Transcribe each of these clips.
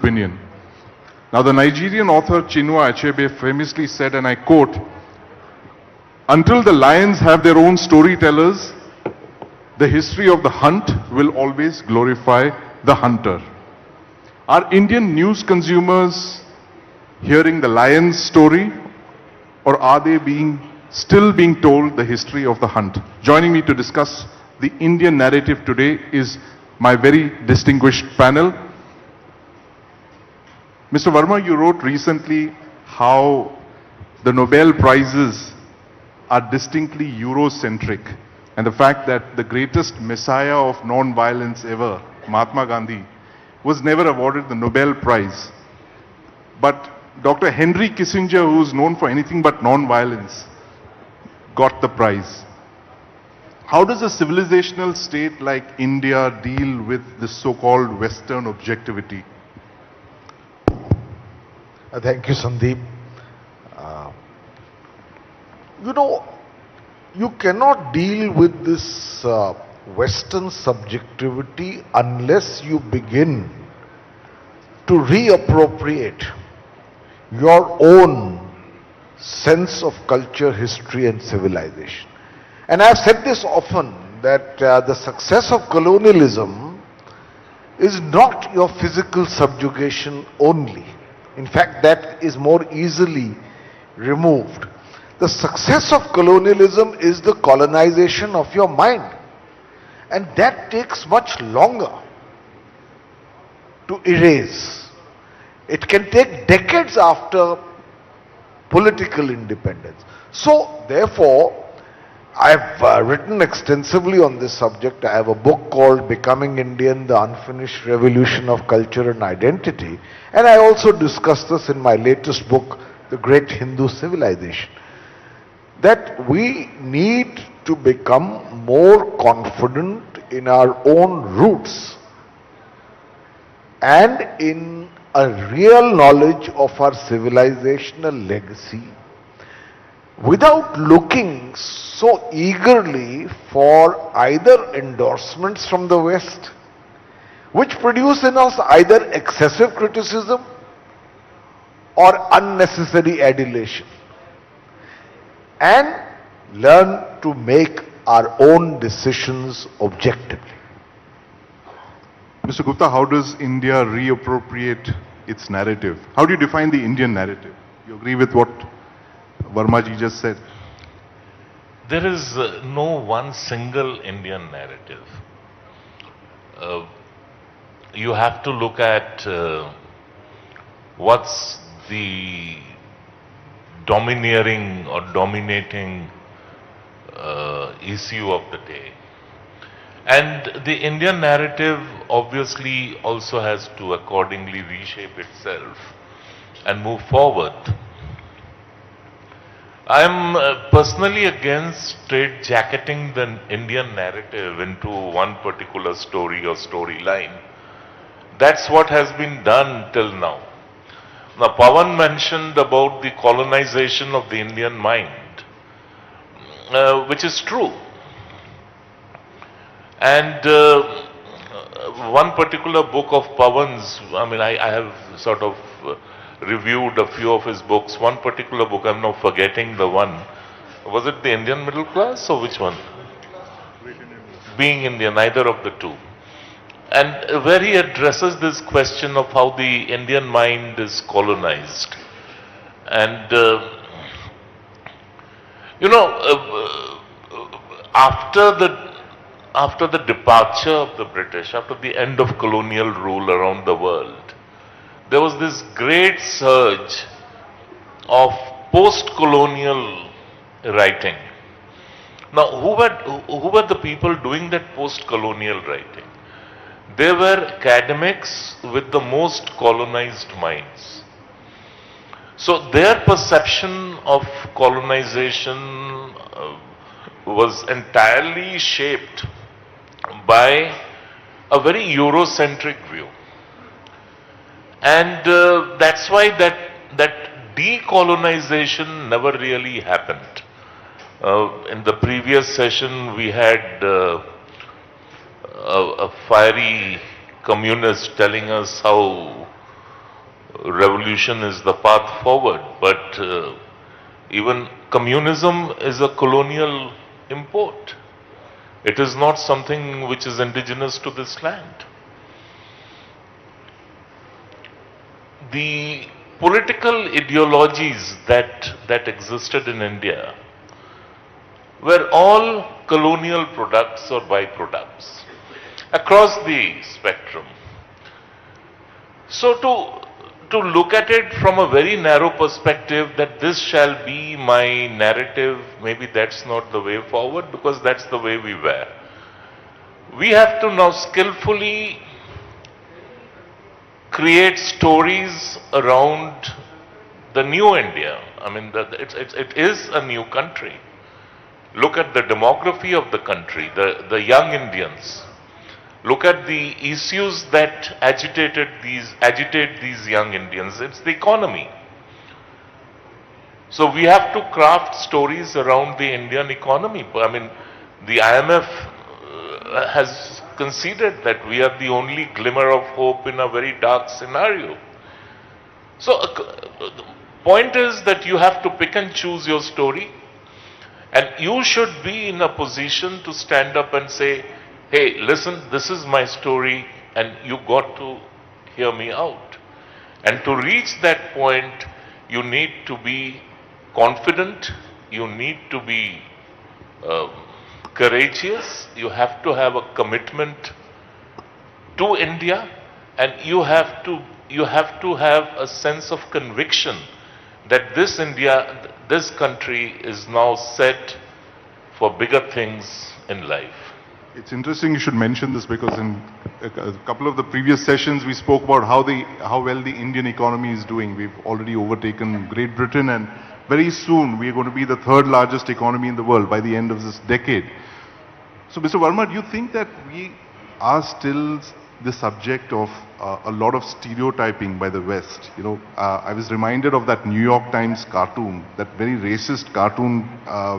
opinion. Now, the Nigerian author Chinua Achebe famously said, and I quote, "Until the lions have their own storytellers, the history of the hunt will always glorify the hunter." Are Indian news consumers hearing the lion's story, or are they still being told the history of the hunt? Joining me to discuss the Indian narrative today is my very distinguished panel. Mr. Verma, you wrote recently how the Nobel Prizes are distinctly Eurocentric, and the fact that the greatest messiah of non-violence ever, Mahatma Gandhi, was never awarded the Nobel Prize. But Dr. Henry Kissinger, who is known for anything but non-violence, got the prize. How does a civilizational state like India deal with this so-called Western objectivity? Thank you, Sandeep. You cannot deal with this Western subjectivity unless you begin to reappropriate your own sense of culture, history and civilization. And I've said this often, that the success of colonialism is not your physical subjugation only. In fact, that is more easily removed. The success of colonialism is the colonization of your mind. And that takes much longer to erase. It can take decades after political independence. So, therefore, I've written extensively on this subject. I have a book called Becoming Indian, The Unfinished Revolution of Culture and Identity. And I also discuss this in my latest book, The Great Hindu Civilization. That we need to become more confident in our own roots and in a real knowledge of our civilizational legacy, without looking so eagerly for either endorsements from the West, which produce in us either excessive criticism or unnecessary adulation, and learn to make our own decisions objectively. Mr. Gupta, how does India reappropriate its narrative? How do you define the Indian narrative? You agree with what Verma ji just said? There is no one single Indian narrative. You have to look at what's the domineering or dominating issue of the day. And the Indian narrative obviously also has to accordingly reshape itself and move forward. I am personally against straitjacketing the Indian narrative into one particular story or storyline. That's what has been done till now. Now, Pawan mentioned about the colonization of the Indian mind, which is true. And one particular book of Pawan's, I have sort of reviewed a few of his books. One particular book, I'm now forgetting the one. Was it The Indian Middle Class or which one? Being Indian, either of the two. And where he addresses this question of how the Indian mind is colonized. And, after the departure of the British, after the end of colonial rule around the world, there was this great surge of post-colonial writing. Now, who were the people doing that post-colonial writing? They were academics with the most colonized minds. So their perception of colonization was entirely shaped by a very Eurocentric view. And that's why that decolonization never really happened. In the previous session, we had a fiery communist telling us how revolution is the path forward, but even communism is a colonial import. It is not something which is indigenous to this land. The political ideologies that existed in India were all colonial products or byproducts across the spectrum. So to look at it from a very narrow perspective that this shall be my narrative, maybe that's not the way forward, because that's the way we were. We have to now skillfully create stories around the new India. I mean, it is a new country. Look at the demography of the country, the young Indians. Look at the issues that agitate these young Indians. It's the economy. So we have to craft stories around the Indian economy. I mean, the IMF has conceded that we are the only glimmer of hope in a very dark scenario. So the point is that you have to pick and choose your story, and you should be in a position to stand up and say, hey, listen, this is my story and you got to hear me out. And to reach that point, you need to be confident, you need to be courageous, you have to have a commitment to India, and you have to have a sense of conviction that this India, this country is now set for bigger things in life. It's interesting you should mention this because in a couple of the previous sessions we spoke about how well the Indian economy is doing. We've already overtaken Great Britain, and very soon we are going to be the third largest economy in the world by the end of this decade. So Mr. Verma, do you think that we are still the subject of a lot of stereotyping by the West? You know, I was reminded of that New York Times cartoon, that very racist cartoon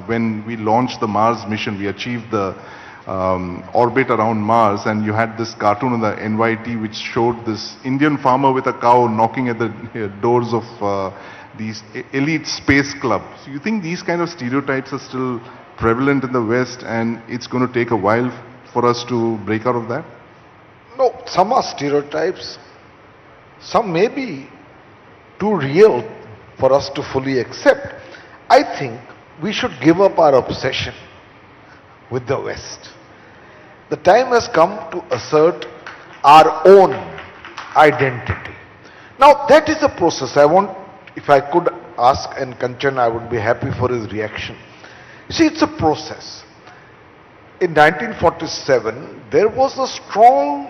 when we launched the Mars mission. We achieved the orbit around Mars, and you had this cartoon on the NYT which showed this Indian farmer with a cow knocking at the doors of these elite space clubs. So you think these kind of stereotypes are still prevalent in the West, and it's going to take a while for us to break out of that? No, some are stereotypes. Some may be too real for us to fully accept. I think we should give up our obsession with the West. The time has come to assert our own identity. Now that is a process. If I could ask, and Kanchan, I would be happy for his reaction. You see, it's a process. In 1947, there was a strong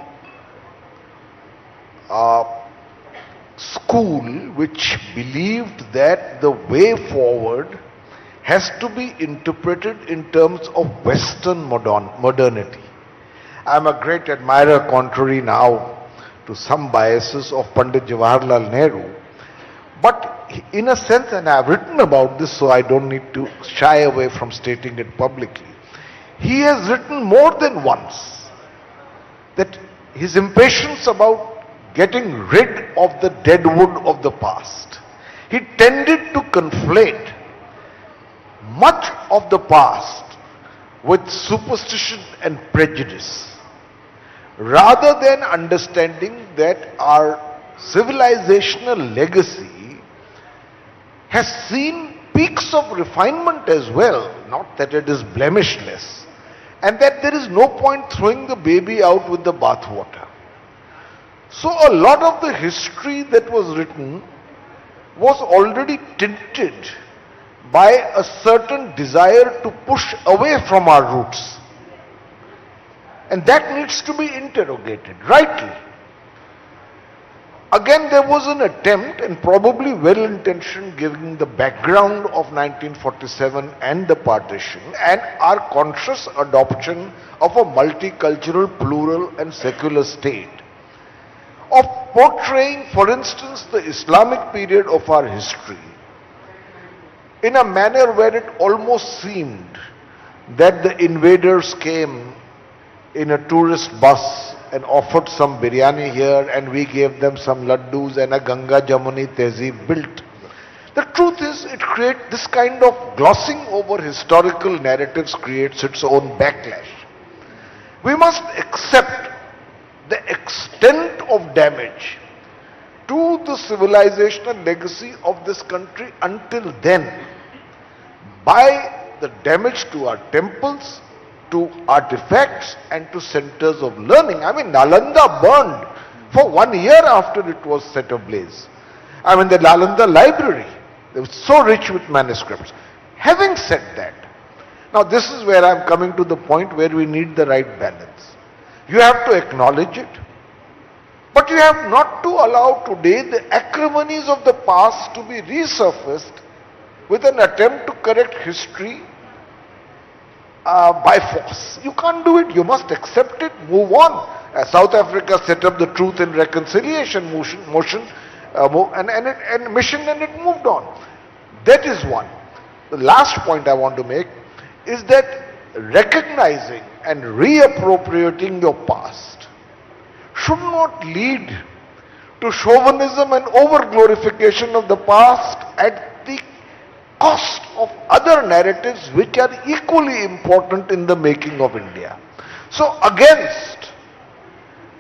school which believed that the way forward has to be interpreted in terms of Western modernity. I am a great admirer, contrary now to some biases, of Pandit Jawaharlal Nehru. But in a sense, and I have written about this, so I don't need to shy away from stating it publicly, he has written more than once that his impatience about getting rid of the deadwood of the past, he tended to conflate much of the past with superstition and prejudice, rather than understanding that our civilizational legacy has seen peaks of refinement as well, not that it is blemishless, and that there is no point throwing the baby out with the bathwater. So a lot of the history that was written was already tinted by a certain desire to push away from our roots. And that needs to be interrogated, rightly. Again, there was an attempt, and probably well-intentioned, given the background of 1947 and the partition, and our conscious adoption of a multicultural, plural and secular state, of portraying, for instance, the Islamic period of our history in a manner where it almost seemed that the invaders came in a tourist bus and offered some biryani here, and we gave them some laddus and a Ganga Jamuni Tehzeeb built. The truth is, this kind of glossing over historical narratives creates its own backlash. We must accept the extent of damage to the civilizational legacy of this country until then by the damage to our temples, to artifacts and to centers of learning. I mean, Nalanda burned for 1 year after it was set ablaze. I mean, the Nalanda library, it was so rich with manuscripts. Having said that, now this is where I'm coming to the point where we need the right balance. You have to acknowledge it, but you have not to allow today the acrimonies of the past to be resurfaced with an attempt to correct history by force. You can't do it. You must accept it, move on. South Africa set up the Truth and Reconciliation mission and it moved on. That is one. The last point I want to make is that recognizing and reappropriating your past should not lead to chauvinism and over-glorification of the past at the cost of other narratives which are equally important in the making of India. So against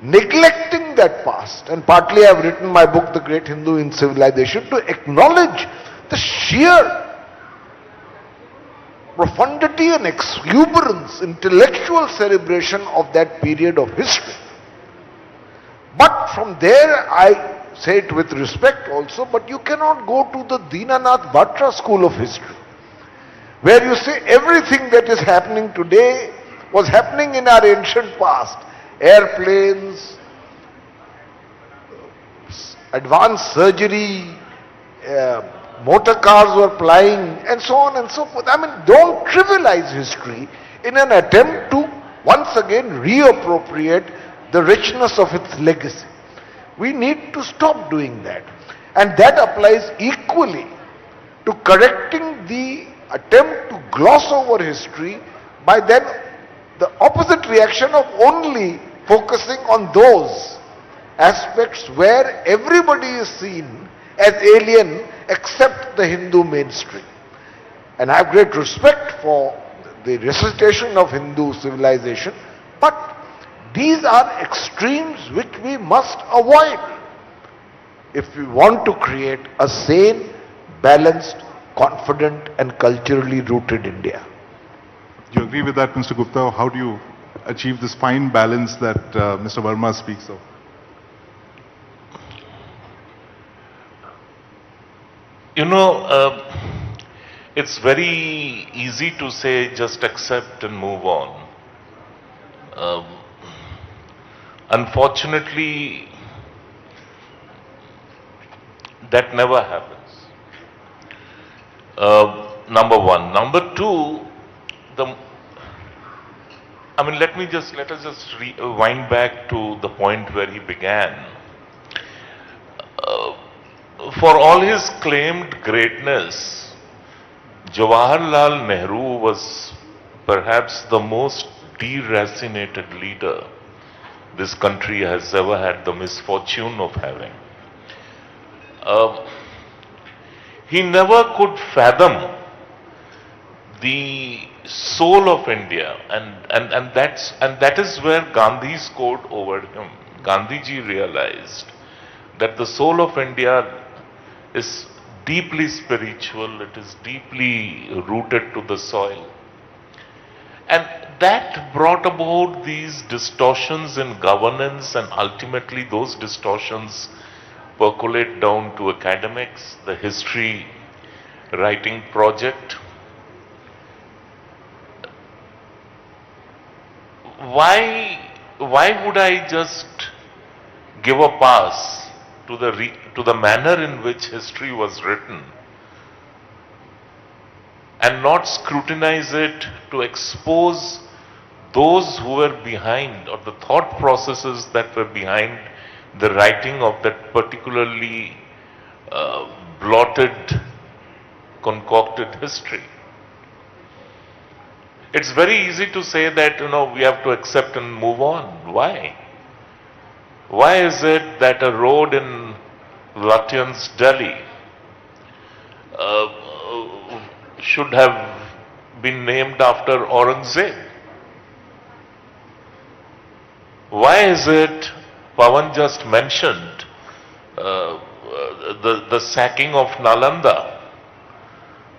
neglecting that past, and partly I have written my book, The Great Hindu in Civilization, to acknowledge the sheer profundity and exuberance, intellectual celebration of that period of history. But from there, I say it with respect also, but you cannot go to the Dinanath Bhatra school of history, where you say everything that is happening today was happening in our ancient past. Airplanes, advanced surgery, motor cars were flying, and so on and so forth. I mean, don't trivialize history in an attempt to once again reappropriate the richness of its legacy. We need to stop doing that. And that applies equally to correcting the attempt to gloss over history by then the opposite reaction of only focusing on those aspects where everybody is seen as alien except the Hindu mainstream. And I have great respect for the recitation of Hindu civilization, but these are extremes which we must avoid if we want to create a sane, balanced, confident and culturally rooted India. Do you agree with that, Mr. Gupta? How do you achieve this fine balance that Mr. Verma speaks of? You know, it's very easy to say just accept and move on. Unfortunately, that never happens. Number one. Number two, let us just wind back to the point where he began. For all his claimed greatness, Jawaharlal Nehru was perhaps the most deracinated leader this country has ever had the misfortune of having. He never could fathom the soul of India, and that is where Gandhi scored over him. Gandhiji realized that the soul of India is deeply spiritual, it is deeply rooted to the soil. And that brought about these distortions in governance, and ultimately those distortions percolate down to academics, the history writing project. Why would I just give a pass to the manner in which history was written and not scrutinize it to expose those who were behind, or the thought processes that were behind the writing of that particularly blotted, concocted history? It's very easy to say that, we have to accept and move on. Why? Why is it that a road in Latvian's Delhi should have been named after Aurangzeb? Why is it, Pawan just mentioned, the sacking of Nalanda?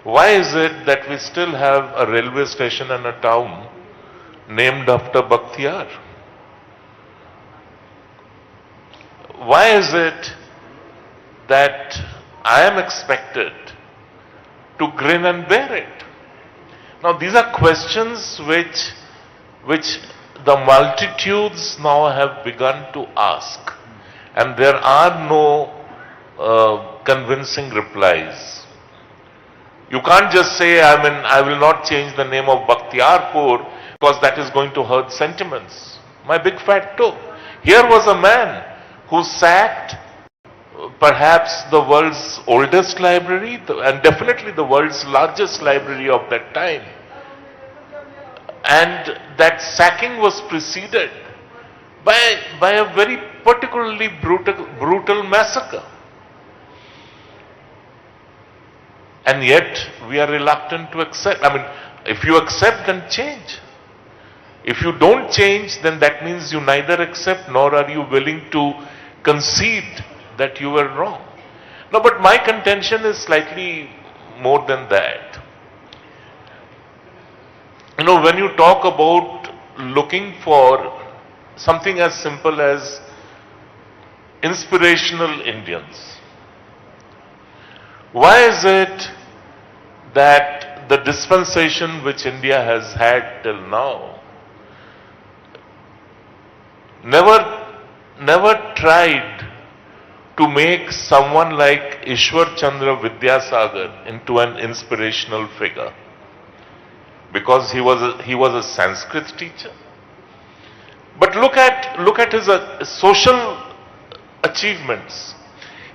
Why is it that we still have a railway station and a town named after Bakhtiyar? Why is it that I am expected to grin and bear it? Now these are questions which the multitudes now have begun to ask, and there are no convincing replies. You can't just say, I will not change the name of Bakhtiyarpur because that is going to hurt sentiments. My big fat toe. Here was a man who sacked perhaps the world's oldest library and definitely the world's largest library of that time. And that sacking was preceded by a very particularly brutal massacre. And yet we are reluctant to accept. If you accept, then change. If you don't change, then that means you neither accept nor are you willing to concede that you were wrong. No, but my contention is slightly more than that. When you talk about looking for something as simple as inspirational Indians, why is it that the dispensation which India has had till now never tried to make someone like Ishwar Chandra Vidyasagar into an inspirational figure? Because he was a Sanskrit teacher. But look at his social achievements.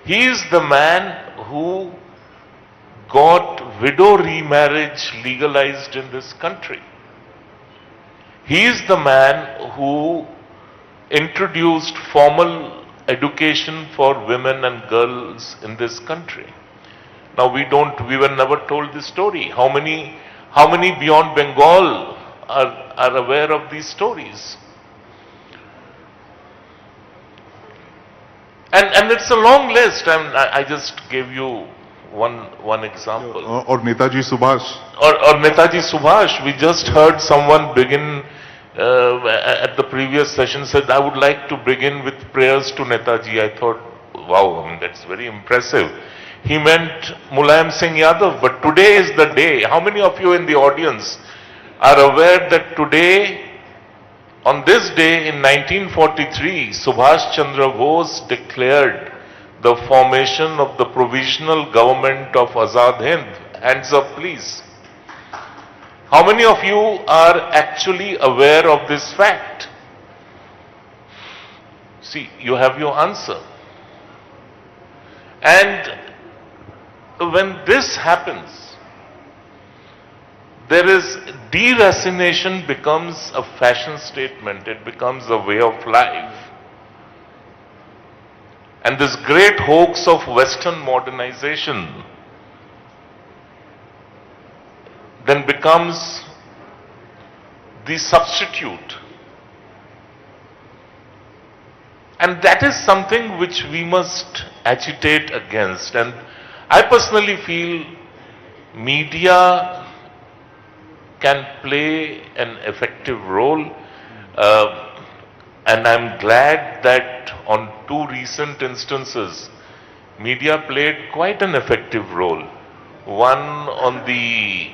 He is the man who got widow remarriage legalized in this country. He is the man who introduced formal education for women and girls in this country. Now we were never told this story. How many beyond Bengal are aware of these stories? And it's a long list. I just gave you one example. Or Netaji Subhash. Or Netaji Subhash. We just heard someone begin at the previous session said, I would like to begin with prayers to Netaji. I thought, wow, that's very impressive. He meant Mulayam Singh Yadav, but today is the day. How many of you in the audience are aware that today, on this day in 1943, Subhash Chandra Bose declared the formation of the provisional government of Azad Hind? Hands up, please. How many of you are actually aware of this fact? See, you have your answer. And when this happens, there is deracination becomes a fashion statement. It becomes a way of life. And this great hoax of Western modernization then becomes the substitute. And that is something which we must agitate against. And I personally feel media can play an effective role. And I'm glad that on two recent instances, media played quite an effective role. One on the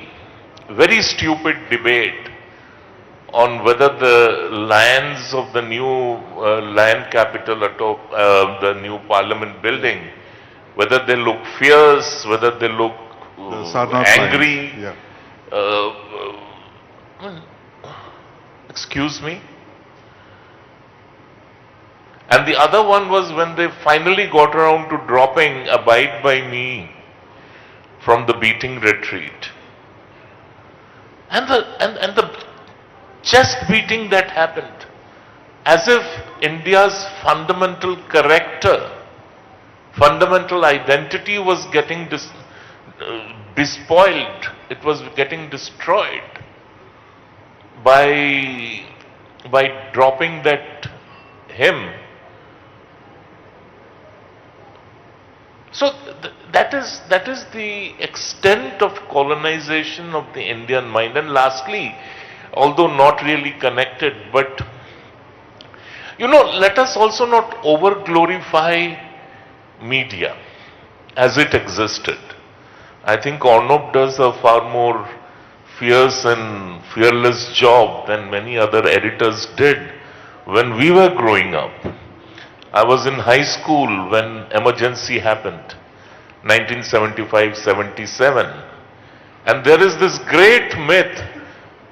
very stupid debate on whether the lions of the new lion capital atop the new parliament building, whether they look fierce, whether they look angry. Yeah. Excuse me? And the other one was when they finally got around to dropping Abide by Me from the beating retreat. And the chest beating that happened. as if India's fundamental character, fundamental identity was getting bespoiled, it was getting destroyed by dropping that hymn. So that is the extent of colonization of the Indian mind. And lastly, although not really connected, but let us also not over glorify media as it existed. I think Arnob does a far more fierce and fearless job than many other editors did when we were growing up. I was in high school when emergency happened, 1975-77. And there is this great myth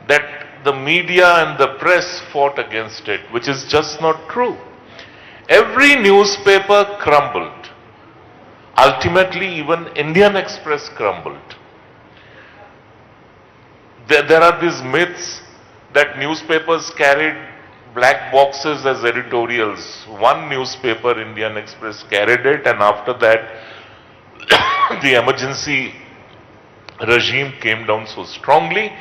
that the media and the press fought against it, which is just not true. Every newspaper crumbled. Ultimately, even Indian Express crumbled. There are these myths that newspapers carried black boxes as editorials. One newspaper, Indian Express, carried it, and after that, the emergency regime came down so strongly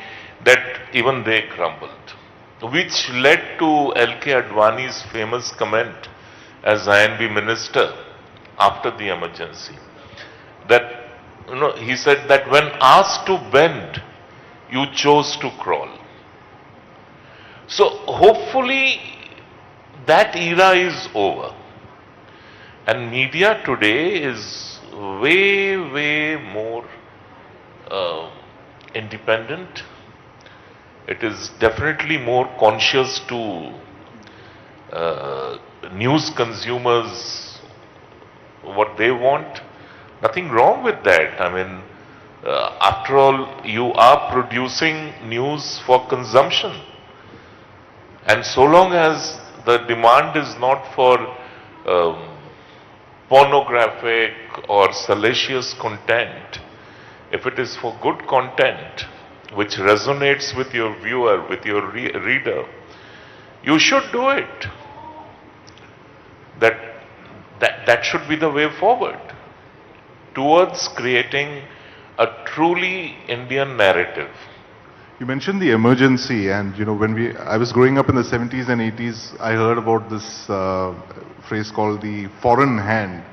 that even they crumbled, which led to L.K. Advani's famous comment as INB minister after the emergency, that he said that when asked to bend, you chose to crawl. So hopefully that era is over, and media today is way more independent. It is definitely more conscious to news consumers what they want. Nothing wrong with that. I mean, after all, you are producing news for consumption. And so long as the demand is not for pornographic or salacious content, if it is for good content which resonates with your viewer, with your reader, you should do it. That should be the way forward towards creating a truly Indian narrative. You mentioned the emergency, and when I was growing up in the 70s and 80s, I heard about this phrase called the foreign hand.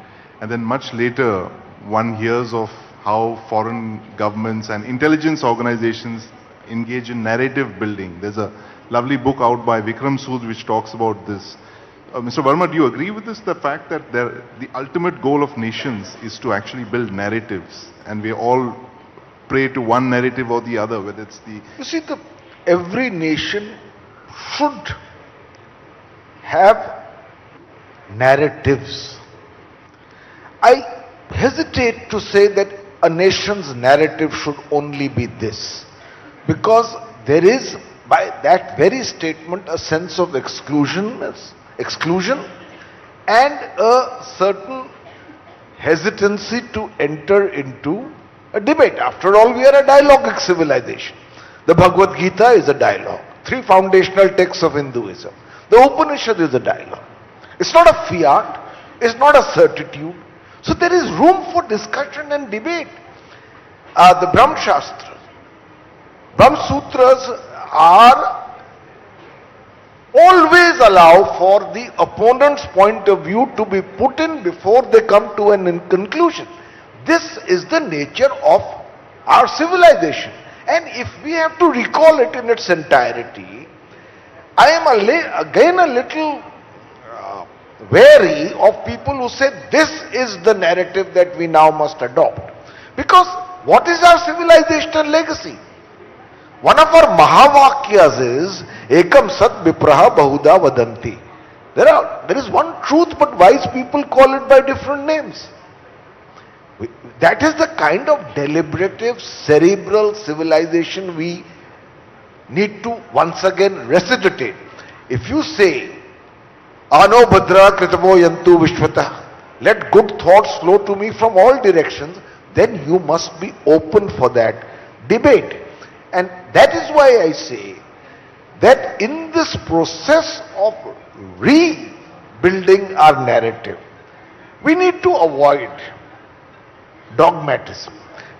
And then much later, one hears of how foreign governments and intelligence organizations engage in narrative building. There's a lovely book out by Vikram Sood which talks about this. Mr. Verma, do you agree with this, the fact that the ultimate goal of nations is to actually build narratives, and we all pray to one narrative or the other, whether it's the... You see, every nation should have narratives. I hesitate to say that a nation's narrative should only be this, because there is, by that very statement, a sense of exclusion and a certain hesitancy to enter into a debate. After all, we are a dialogic civilization. The Bhagavad Gita is a dialogue. 3 foundational texts of Hinduism. The Upanishad is a dialogue. It's not a fiat. It's not a certitude. So there is room for discussion and debate. The Brahma Sutras are always allow for the opponent's point of view to be put in before they come to an conclusion. This is the nature of our civilization. And if we have to recall it in its entirety, I am again a little wary of people who say this is the narrative that we now must adopt. Because what is our civilizational legacy? One of our Mahavakyas is Ekam Sat Vipraha Bahuda Vadanti. There is one truth, but wise people call it by different names. That is the kind of deliberative, cerebral civilization we need to once again resuscitate. If you say, Ano Bhadra Kritavo Yantu Vishwata, let good thoughts flow to me from all directions, then you must be open for that debate. And that is why I say that in this process of rebuilding our narrative, we need to avoid dogmatism.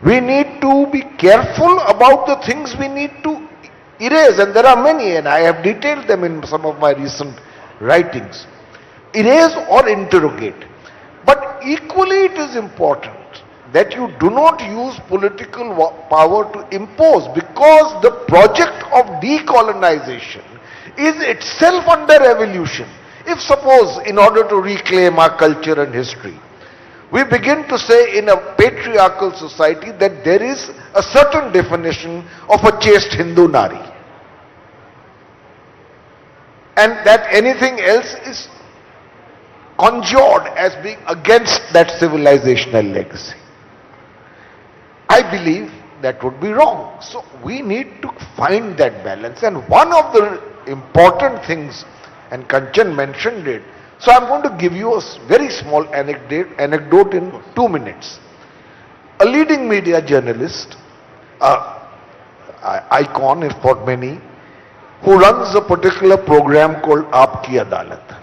We need to be careful about the things we need to erase, and there are many, and I have detailed them in some of my recent writings. Erase or interrogate. But equally it is important that you do not use political power to impose, because the project of decolonization is itself under evolution. If suppose, in order to reclaim our culture and history, we begin to say in a patriarchal society that there is a certain definition of a chaste Hindu Nari, and that anything else is conjured as being against that civilizational legacy, I believe that would be wrong. So we need to find that balance, and one of the important things, and Kanchan mentioned it, so I'm going to give you a very small anecdote in 2 minutes. A leading media journalist, icon for many, who runs a particular program called Aapki Adalat.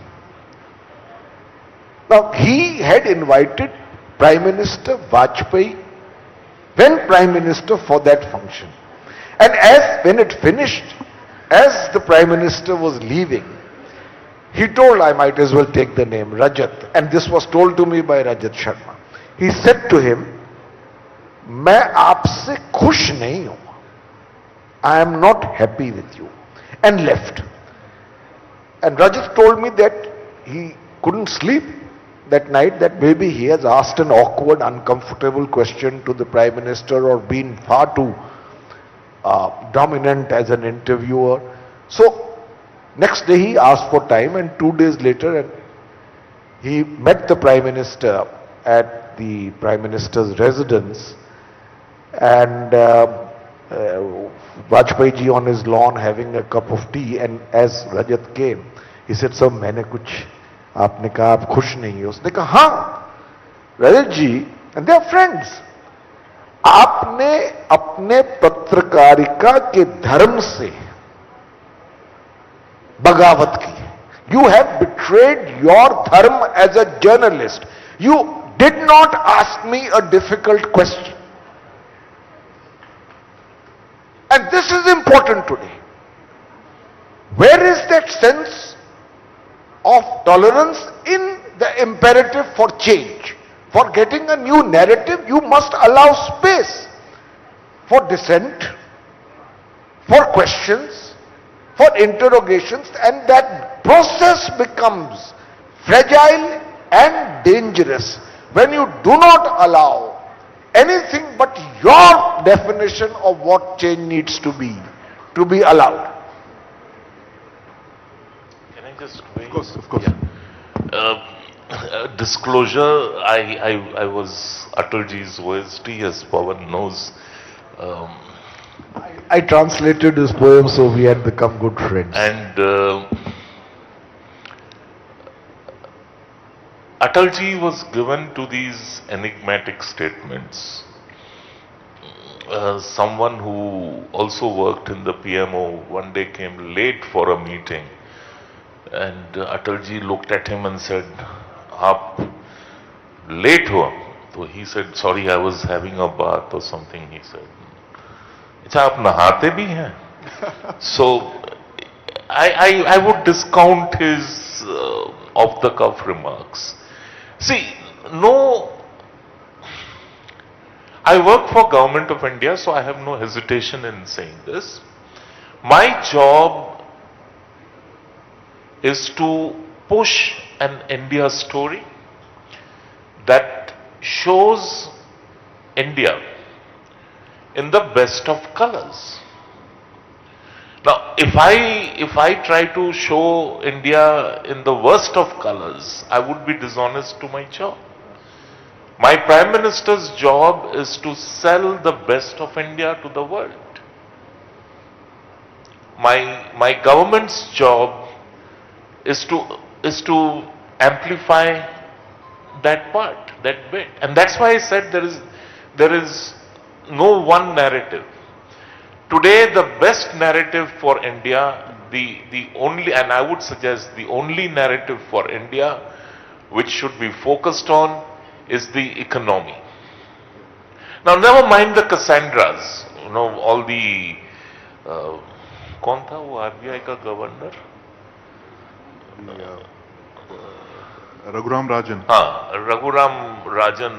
Now, he had invited Prime Minister Vajpayee, when Prime Minister, for that function. And when it finished, as the Prime Minister was leaving, he told, I might as well take the name, Rajat, and this was told to me by Rajat Sharma. He said to him, मैं आपसे खुश नहीं हूं. I am not happy with you, and left. And Rajat told me that he couldn't sleep that night, that maybe he has asked an awkward, uncomfortable question to the Prime Minister, or been far too dominant as an interviewer. So next day he asked for time, and 2 days later he met the Prime Minister at the Prime Minister's residence, and Vajpayee ji on his lawn having a cup of tea, and as Rajat came, he said, "Sir, मैंने कुछ आपने कहा आप खुश नहीं हो." उसने कहा, हाँ रजत जी, and they are friends, आपने अपने पत्रकारिता के धर्म से बगावत की. You have betrayed your dharma as a journalist. You did not ask me a difficult question. And this is important today. Where is that sense of tolerance in the imperative for change? For getting a new narrative, you must allow space for dissent, for questions, for interrogations, and that process becomes fragile and dangerous when you do not allow anything but your definition of what change needs to be allowed. Can I just wait? Of course. Disclosure, I was Atalji's OST, as Pawan knows. I translated his poem, so we had become good friends. And Atalji was given to these enigmatic statements. Someone who also worked in the PMO one day came late for a meeting, and Atalji looked at him and said, "Aap late ho?" So he said, "Sorry, I was having a bath," or something, he said. "Acha, aap nahate bhi hain?" So I would discount his off-the-cuff remarks. See, I work for Government of India, so I have no hesitation in saying this. My job is to push an India story that shows India in the best of colors. Now, if I try to show India in the worst of colors, I would be dishonest to my job. My Prime Minister's job is to sell the best of India to the world. My government's job is to amplify that part, that bit. And that's why I said there is no one narrative. Today, the best narrative for India, the only, and I would suggest the only narrative for India which should be focused on is the economy. Now, never mind the Cassandras, all the, कौन था वो RBI का governor? Raghuram Rajan. Raghuram Rajan,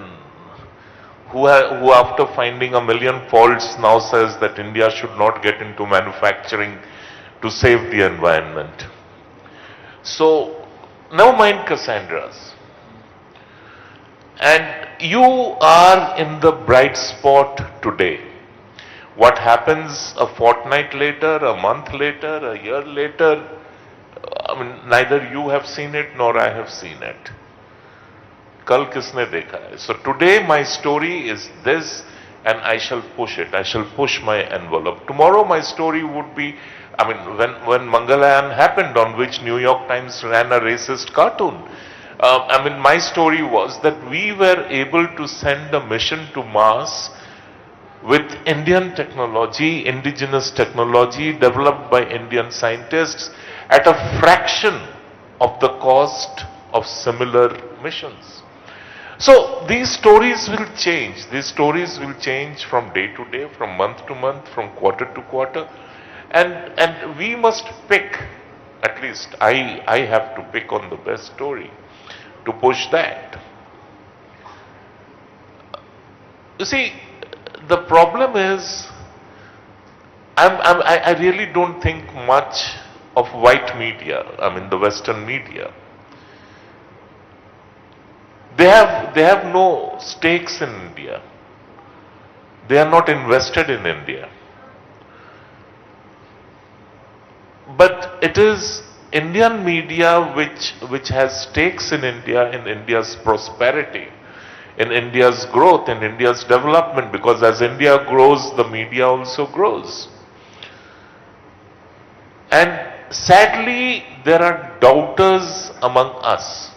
who after finding a million faults now says that India should not get into manufacturing to save the environment. So, never mind Cassandras. And you are in the bright spot today. What happens a fortnight later, a month later, a year later, neither you have seen it nor I have seen it. Kal kisne dekha hai? So today my story is this, and I shall push it. I shall push my envelope. Tomorrow my story would be, when Mangalayan happened, on which New York Times ran a racist cartoon. My story was that we were able to send a mission to Mars with Indian technology, indigenous technology developed by Indian scientists at a fraction of the cost of similar missions. So these stories will change. These stories will change from day to day, from month to month, from quarter to quarter. And we must pick, at least I have to pick on the best story to push that. You see, the problem is, I really don't think much of white media, the Western media. They have no stakes in India. They are not invested in India. But it is Indian media which has stakes in India, in India's prosperity, in India's growth, in India's development, because as India grows, the media also grows. And sadly, there are doubters among us.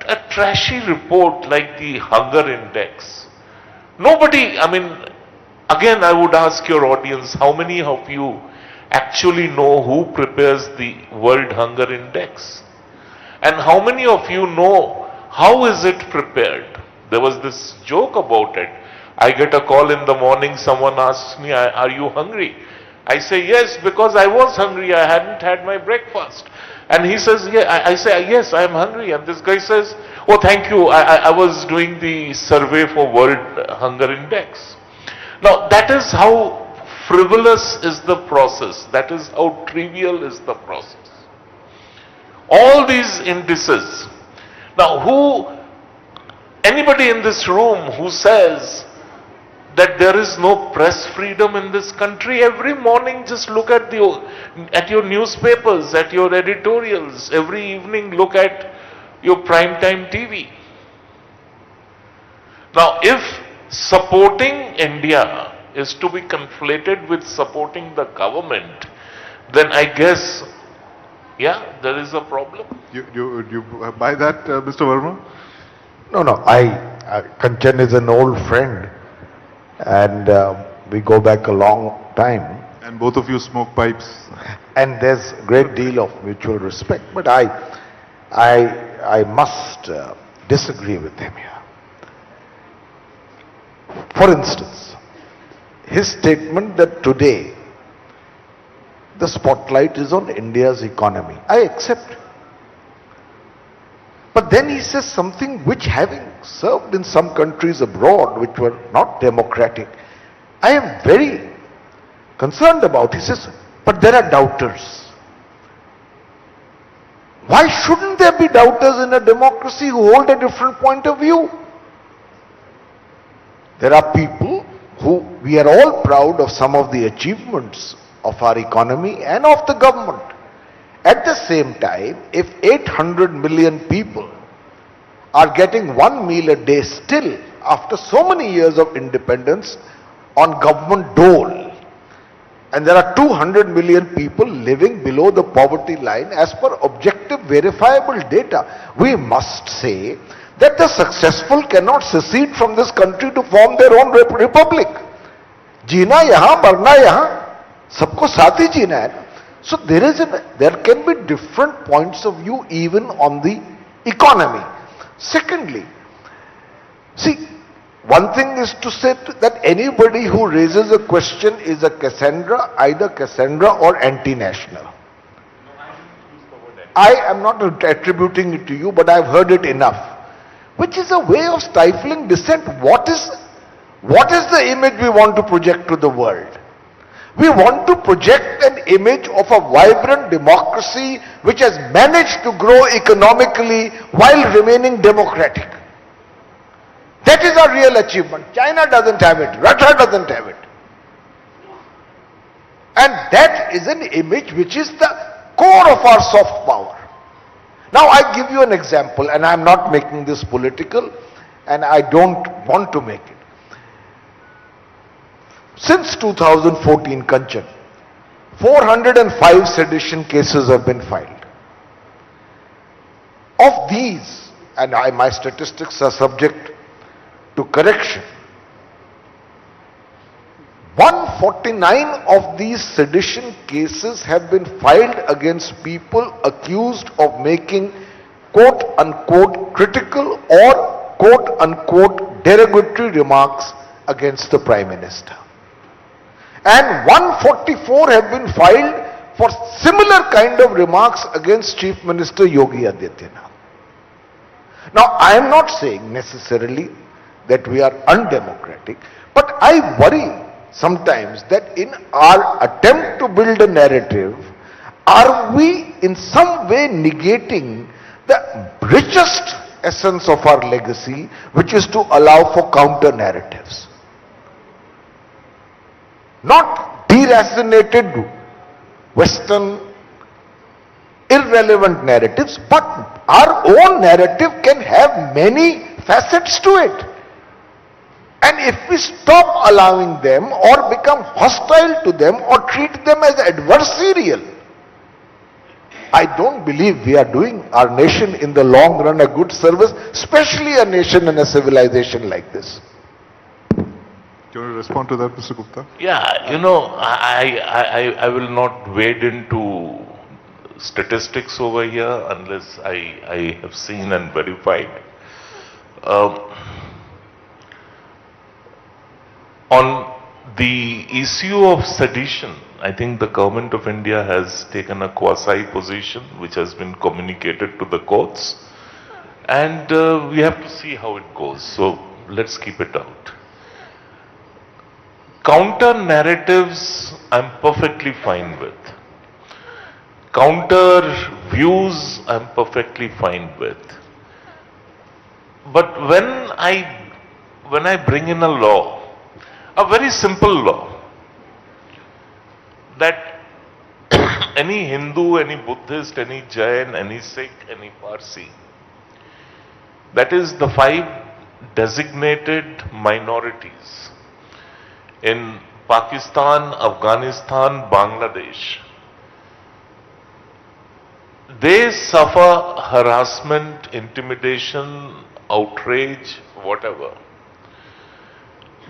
A trashy report like the hunger index. Nobody, again I would ask your audience, how many of you actually know who prepares the World Hunger Index? And how many of you know how is it prepared? There was this joke about it. I get a call in the morning, someone asks me, are you hungry? I say yes, because I was hungry, I hadn't had my breakfast. And he says, yeah, I say, yes, I am hungry. And this guy says, oh, thank you, I was doing the survey for World Hunger Index. Now, that is how frivolous is the process. That is how trivial is the process. All these indices. Now, anybody in this room who says that there is no press freedom in this country, every morning just look at your newspapers, at your editorials. Every evening look at your primetime TV. Now, if supporting India is to be conflated with supporting the government, then I guess, yeah, there is a problem. You buy that, Mr. Verma? No, Kanchan is an old friend, and we go back a long time. And both of you smoke pipes. And there's a great deal of mutual respect, but I must disagree with him here. For instance, his statement that today the spotlight is on India's economy, I accept. But then he says something which, having served in some countries abroad which were not democratic, I am very concerned about. He says, but there are doubters. Why shouldn't there be doubters in a democracy who hold a different point of view? There are people who, we are all proud of some of the achievements of our economy and of the government. At the same time, if 800 million people are getting one meal a day still, after so many years of independence, on government dole, and there are 200 million people living below the poverty line as per objective verifiable data, we must say that the successful cannot secede from this country to form their own republic. जीना यहाँ, मरना यहाँ. सबको साथ ही जीना है ना. So there can be different points of view even on the economy. Secondly, see, one thing is to say that anybody who raises a question is a Cassandra, either Cassandra or anti-national. I am not attributing it to you, but I've heard it enough, which is a way of stifling dissent. What is the image we want to project to the world? We want to project an image of a vibrant democracy which has managed to grow economically while remaining democratic. That is our real achievement. China doesn't have it. Russia doesn't have it. And that is an image which is the core of our soft power. Now I give you an example, and I am not making this political, and I don't want to make it. Since 2014, Kanchan, 405 sedition cases have been filed. Of these, and my statistics are subject to correction, 149 of these sedition cases have been filed against people accused of making quote-unquote critical or quote-unquote derogatory remarks against the Prime Minister. And 144 have been filed for similar kind of remarks against Chief Minister Yogi Adityanath. Now, I am not saying necessarily that we are undemocratic, but I worry sometimes that in our attempt to build a narrative, are we in some way negating the richest essence of our legacy, which is to allow for counter narratives? Not deracinated Western irrelevant narratives, but our own narrative can have many facets to it. And if we stop allowing them or become hostile to them or treat them as adversarial, I don't believe we are doing our nation in the long run a good service, especially a nation and a civilization like this. Do you want to respond to that, Mr. Gupta? Yeah, you know, I will not wade into statistics over here unless I have seen and verified. On the issue of sedition, I think the government of India has taken a quasi position which has been communicated to the courts, and we have to see how it goes. So let's keep it out. Counter narratives I'm perfectly fine with. Counter views I'm perfectly fine with. But when I bring in a law, a very simple law, that any Hindu, any Buddhist, any Jain, any Sikh, any Parsi, that is the 5 designated minorities in Pakistan, Afghanistan, Bangladesh, they suffer harassment, intimidation, outrage, whatever.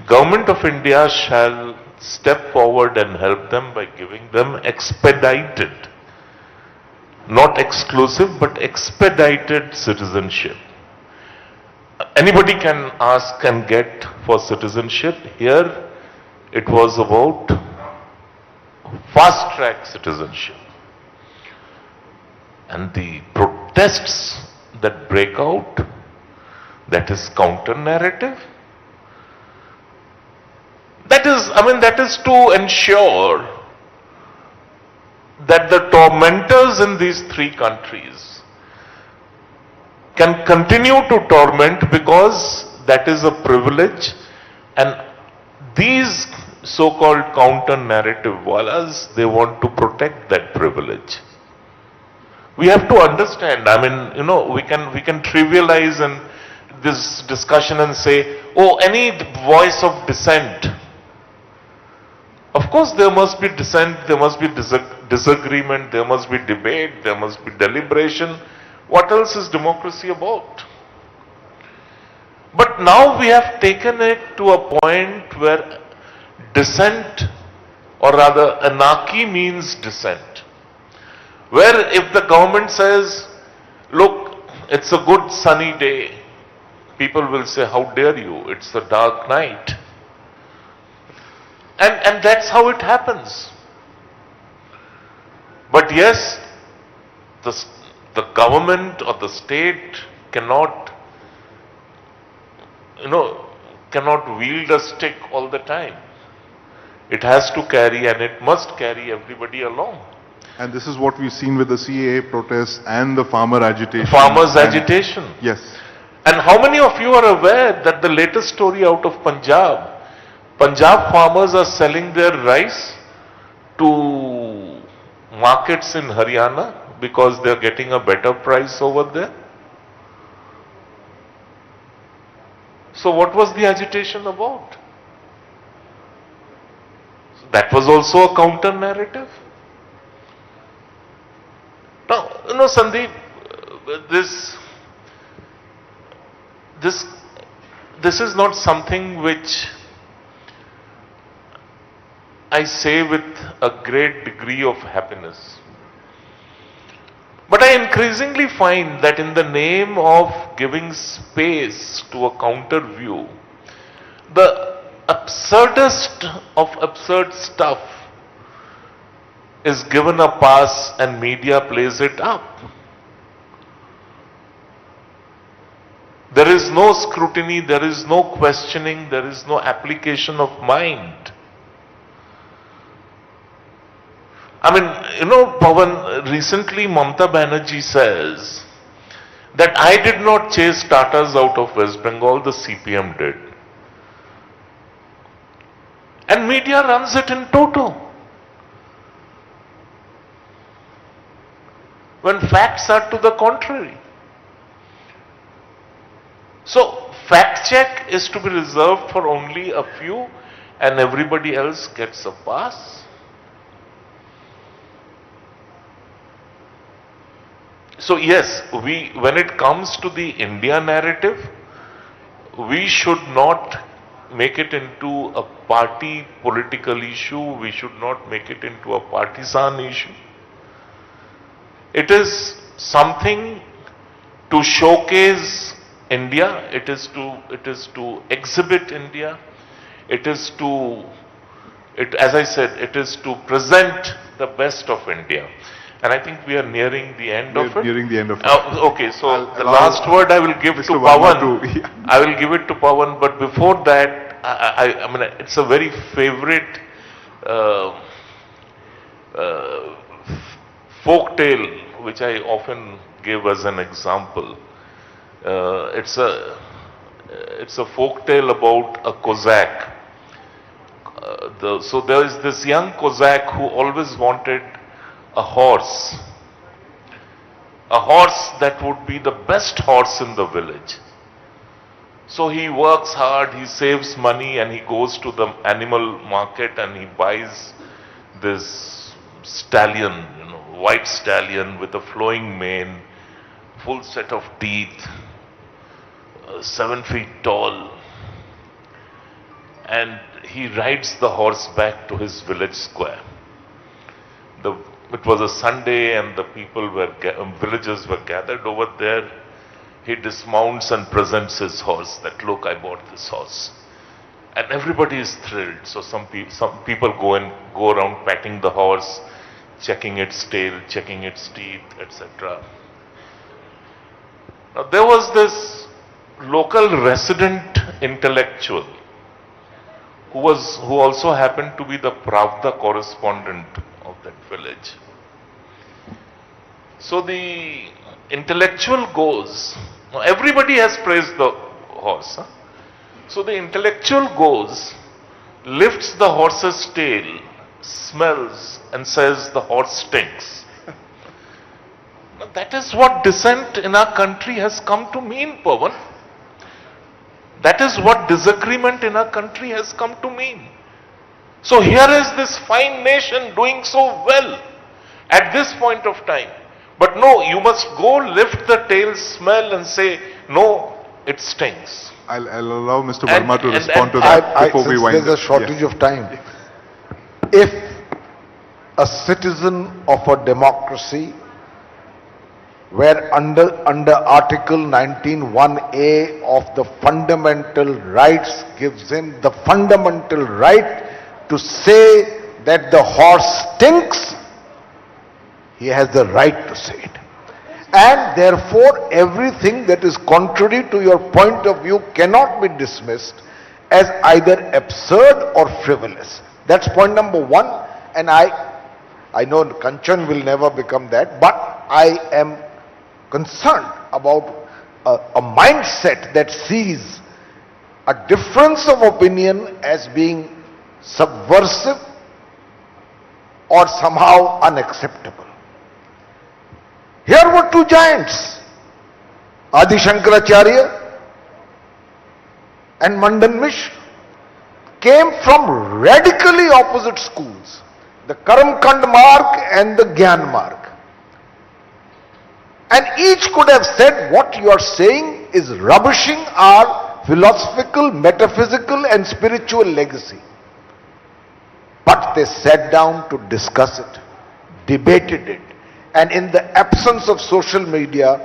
Government of India shall step forward and help them by giving them expedited, not exclusive, but expedited citizenship. Anybody can ask and get for citizenship. Here it was about fast track citizenship. And the protests that break out, that is counter narrative. That is to ensure that the tormentors in these 3 countries can continue to torment, because that is a privilege, and these so-called counter narrative wallahs, they want to protect that privilege. We have to understand, we can trivialize and this discussion and say, oh, any voice of dissent. Of course there must be dissent, there must be disagreement, there must be debate, there must be deliberation. What else is democracy about? But now we have taken it to a point where dissent or rather anarchy means dissent. Where if the government says, look, it's a good sunny day, people will say, how dare you, it's a dark night. And that's how it happens. But yes, the government or the state cannot wield a stick all the time. It has to carry, and it must carry everybody along. And this is what we've seen with the CAA protests and the farmer agitation. Farmers' agitation. Yes. And how many of you are aware that the latest story out of Punjab farmers are selling their rice to markets in Haryana because they're getting a better price over there? So what was the agitation about? So that was also a counter narrative. Now, Sandeep, this is not something which I say with a great degree of happiness. But I increasingly find that in the name of giving space to a counter view, the absurdest of absurd stuff is given a pass and media plays it up. There is no scrutiny, there is no questioning, there is no application of mind. I mean, Pawan, recently Mamata Banerjee says that I did not chase Tatas out of West Bengal, the CPM did. And media runs it in toto. When facts are to the contrary. So, fact check is to be reserved for only a few and everybody else gets a pass. So yes, when it comes to the India narrative, we should not make it into a party political issue. We should not make it into a partisan issue. It is something to showcase India. It is to exhibit India. As I said, it is to present the best of India. And I think we are nearing the end of it. Nearing the end of it. Okay, so the last word I will give to Pawan. I will give it to Pawan, but before that, I mean, it's a very favorite folk tale which I often give as an example. It's a folk tale about a Cossack. So there is this young Cossack who always wanted a horse that would be the best horse in the village. So he works hard, he saves money, and he goes to the animal market and he buys this stallion, white stallion with a flowing mane, full set of teeth, 7 feet tall, and he rides the horse back to his village square. It was a Sunday and the villagers were gathered over there. He dismounts and presents his horse that, look, I bought this horse. And everybody is thrilled. So some people go around patting the horse, checking its tail, checking its teeth, etc. Now there was this local resident intellectual who also happened to be the Pravda correspondent of that village. So the intellectual goes, now everybody has praised the horse. So the intellectual goes, lifts the horse's tail, smells and says the horse stinks. Now that is what dissent in our country has come to mean, Pawan. That is what disagreement in our country has come to mean. So here is this fine nation doing so well at this point of time. But no, you must go lift the tail, smell and say, no, it stinks. I'll allow Mr. Verma to respond to that before we wind up. There's a shortage of time. If a citizen of a democracy where under Article 19(1)(a) of the fundamental rights gives him the fundamental right to say that the horse stinks, he has the right to say it. And therefore, everything that is contrary to your point of view cannot be dismissed as either absurd or frivolous. That's point number one, and I know Kanchan will never become that, but I am concerned about a mindset that sees a difference of opinion as being subversive or somehow unacceptable. Here were two giants, Adi Shankaracharya and Mandan Mishra, came from radically opposite schools, the Karamkand mark and the Gyan mark. And each could have said, what you are saying is rubbishing our philosophical, metaphysical and spiritual legacy. But they sat down to discuss it, debated it, and in the absence of social media,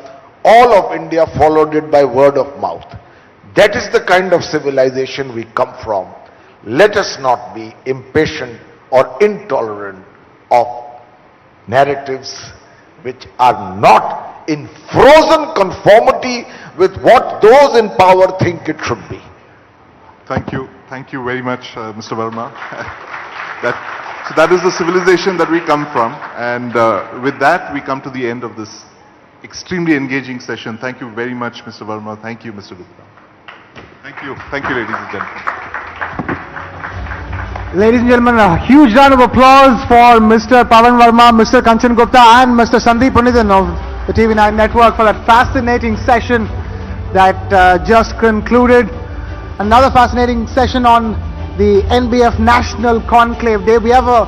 all of India followed it by word of mouth. That is the kind of civilization we come from. Let us not be impatient or intolerant of narratives which are not in frozen conformity with what those in power think it should be. Thank you very much, Mr. Verma. So that is the civilization that we come from, and with that we come to the end of this extremely engaging session. Thank you very much, Mr. Verma. Thank you, Mr. Gupta. Thank you, ladies and gentlemen. Ladies and gentlemen, a huge round of applause for Mr. Pavan Verma, Mr. Kanchan Gupta and Mr. Sandeep Punithan of the TV9 network for that fascinating session that just concluded. Another fascinating session on the NBF National Conclave Day. We have a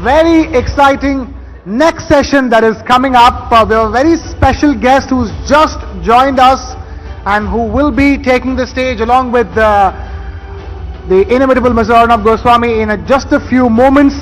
very exciting next session that is coming up. We have a very special guest who's just joined us and who will be taking the stage along with the inimitable Mr. Arnab Goswami in just a few moments.